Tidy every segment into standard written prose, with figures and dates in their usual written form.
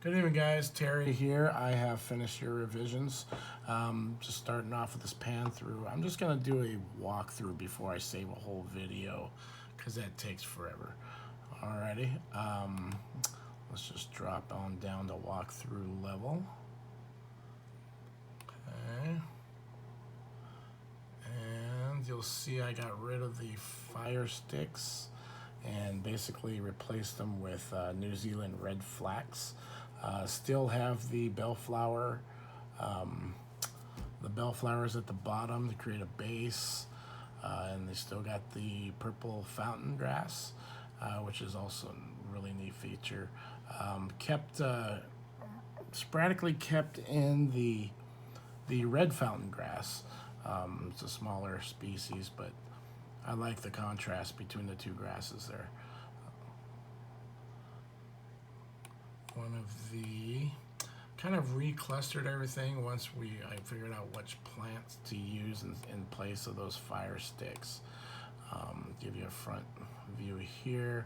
Good evening, guys. Terry here. I have finished your revisions. Just starting off with this pan through. I'm just going to do a walkthrough before I save a whole video because that takes forever. Alrighty. Let's just drop on down to walkthrough level. Okay. And you'll see I got rid of the fire sticks and basically replaced them with New Zealand red flax. Still have the bellflower, the bellflowers at the bottom to create a base, and they still got the purple fountain grass, which is also a really neat feature. Kept sporadically kept in the red fountain grass. It's a smaller species, but I like the contrast between the two grasses there. One of the kind of reclustered everything once I figured out which plants to use in place of those fire sticks. Give you a front view here.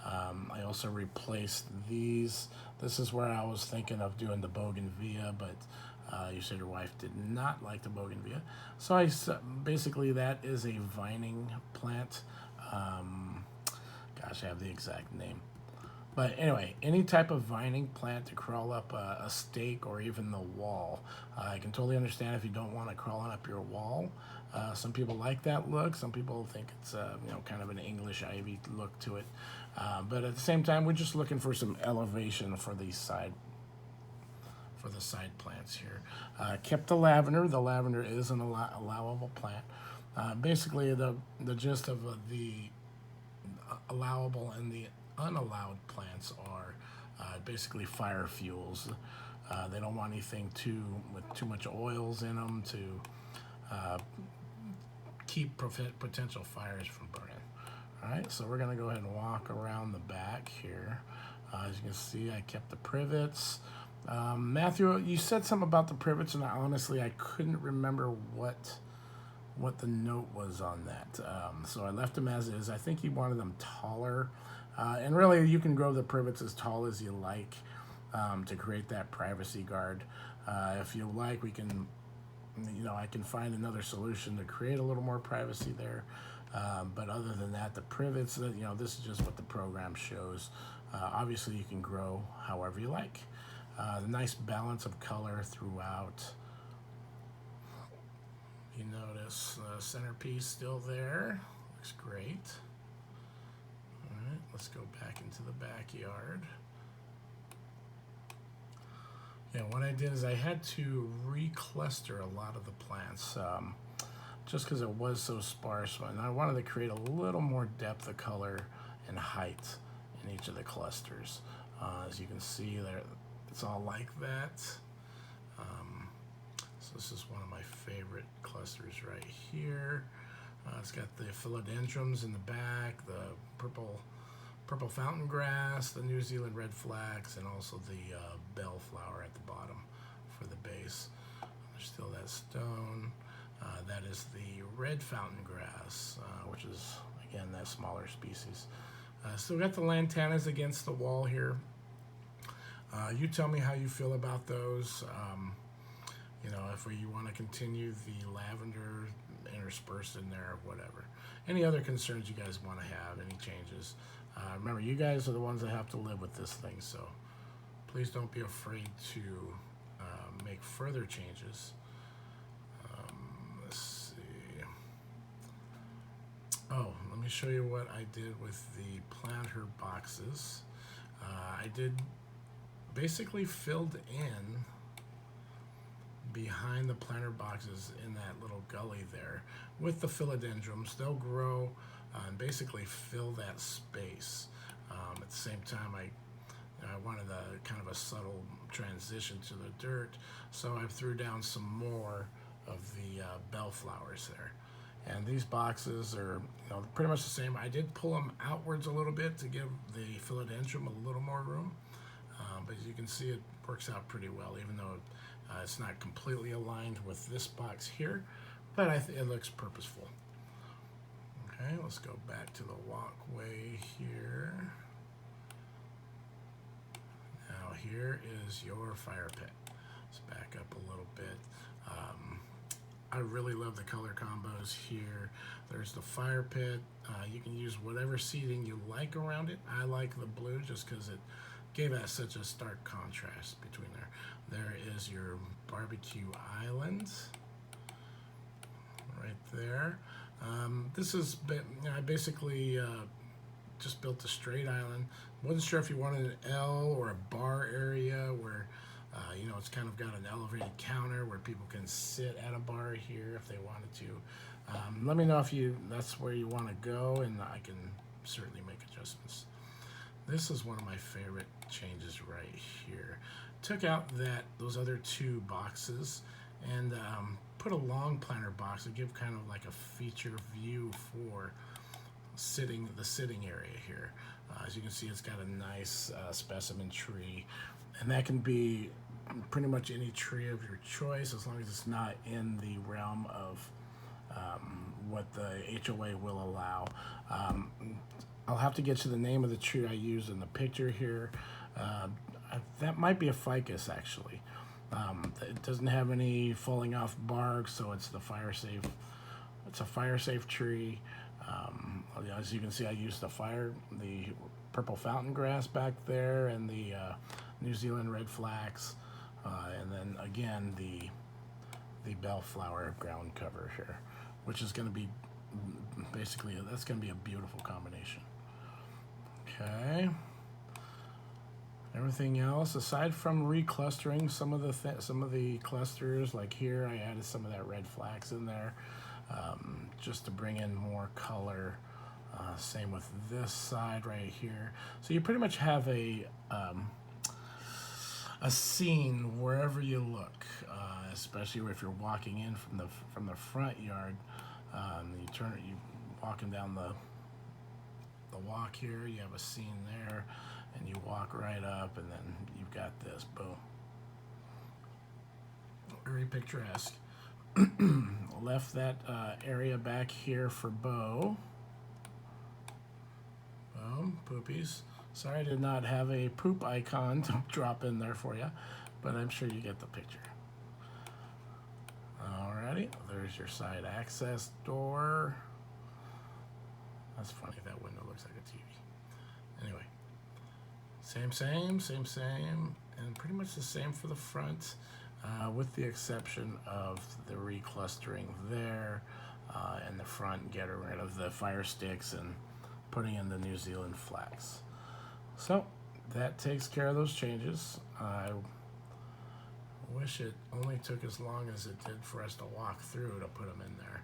I also replaced these. This is where I was thinking of doing the bougainvillea, but you said your wife did not like the bougainvillea. So basically that is a vining plant. Gosh, I have the exact name. But anyway, any type of vining plant to crawl up a stake or even the wall. I can totally understand if you don't want to crawl on up your wall. Some people like that look. Some people think it's kind of an English ivy look to it. But at the same time, we're just looking for some elevation for the side plants here. Kept the lavender. The lavender is an allowable plant. Basically, the gist of the allowable and the unallowed plants are basically fire fuels. They don't want anything with too much oils in them to keep potential fires from burning. All right, so we're gonna go ahead and walk around the back here. As you can see, I kept the privets. Matthew, you said something about the privets, and honestly, I couldn't remember what the note was on that. So I left them as is. I think he wanted them taller. And really, you can grow the privets as tall as you like to create that privacy guard. If you like, we can, I can find another solution to create a little more privacy there. But other than that, the privets, this is just what the program shows. Obviously, you can grow however you like. The nice balance of color throughout. You notice the centerpiece still there. Looks great. All right, let's go back into the backyard. Yeah, what I did is I had to recluster a lot of the plants just because it was so sparse. And I wanted to create a little more depth of color and height in each of the clusters. As you can see there, it's all like that. So this is one of my favorite clusters right here. It's got the philodendrons in the back, the purple fountain grass, the New Zealand red flax, and also the bellflower at the bottom for the base. There's still that stone. That is the red fountain grass, which is, again, that smaller species. So we got the lantanas against the wall here. You tell me how you feel about those. If you want to continue the lavender interspersed in there or whatever. Any other concerns you guys want to have, any changes? Remember, you guys are the ones that have to live with this thing, so please don't be afraid to make further changes. Let's see. Oh, let me show you what I did with the planter boxes. I did basically filled in behind the planter boxes in that little gully there with the philodendrons. They'll grow and basically fill that space. At the same time, I wanted a kind of a subtle transition to the dirt, so I threw down some more of the bellflowers there. And these boxes are pretty much the same. I did pull them outwards a little bit to give the philodendron a little more room. But as you can see, it works out pretty well, even though it's not completely aligned with this box here, but it looks purposeful. Okay, let's go back to the walkway here. Now here is your fire pit. Let's back up a little bit. I really love the color combos here. There's the fire pit. You can use whatever seating you like around it. I like the blue just because it gave us such a stark contrast between there. There is your barbecue island right there. This is, I basically just built a straight island. Wasn't sure if you wanted an L or a bar area where you know, it's kind of got an elevated counter where people can sit at a bar here if they wanted to. Let me know if that's where you want to go, and I can certainly make adjustments. This is one of my favorite changes right here. Took out those other two boxes and put a long planter box to give kind of like a feature view for the sitting area here. As you can see, it's got a nice specimen tree, and that can be pretty much any tree of your choice as long as it's not in the realm of what the HOA will allow. I'll have to get you the name of the tree I used in the picture here. That might be a ficus actually. It doesn't have any falling off bark, so it's the fire safe. It's a fire safe tree. As you can see, I used the purple fountain grass back there, and the New Zealand red flax, and then again the bellflower ground cover here, which is going to be basically, that's going to be a beautiful combination. Okay. Everything else, aside from reclustering some of the clusters, like here, I added some of that red flax in there, just to bring in more color. Same with this side right here. So you pretty much have a scene wherever you look, especially if you're walking in from the front yard. You walking down the walk here, you have a scene there, and you walk right up, and then you've got this, boom. Very picturesque. Left that area back here for Bo. Boom, poopies. Sorry I did not have a poop icon to drop in there for you, but I'm sure you get the picture. Alrighty, there's your side access door. That's funny, that window looks like a TV. Anyway, same, and pretty much the same for the front, with the exception of the reclustering there, and the front, getting rid of the fire sticks and putting in the New Zealand flax. So that takes care of those changes. I wish it only took as long as it did for us to walk through to put them in there,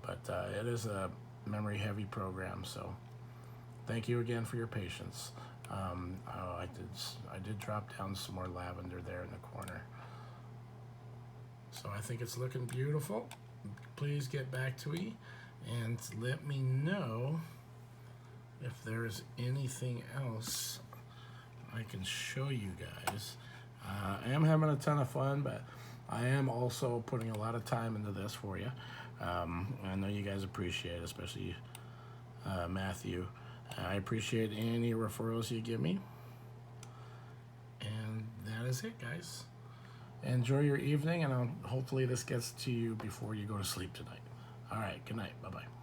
but it is a memory heavy program, so thank you again for your patience. I did drop down some more lavender there in the corner, so I think it's looking beautiful. Please get back to me and let me know if there's anything else I can show you guys. I am having a ton of fun, but I am also putting a lot of time into this for you. I know you guys appreciate it, especially Matthew. I appreciate any referrals you give me. And that is it, guys. Enjoy your evening, and hopefully this gets to you before you go to sleep tonight. All right, good night. Bye-bye.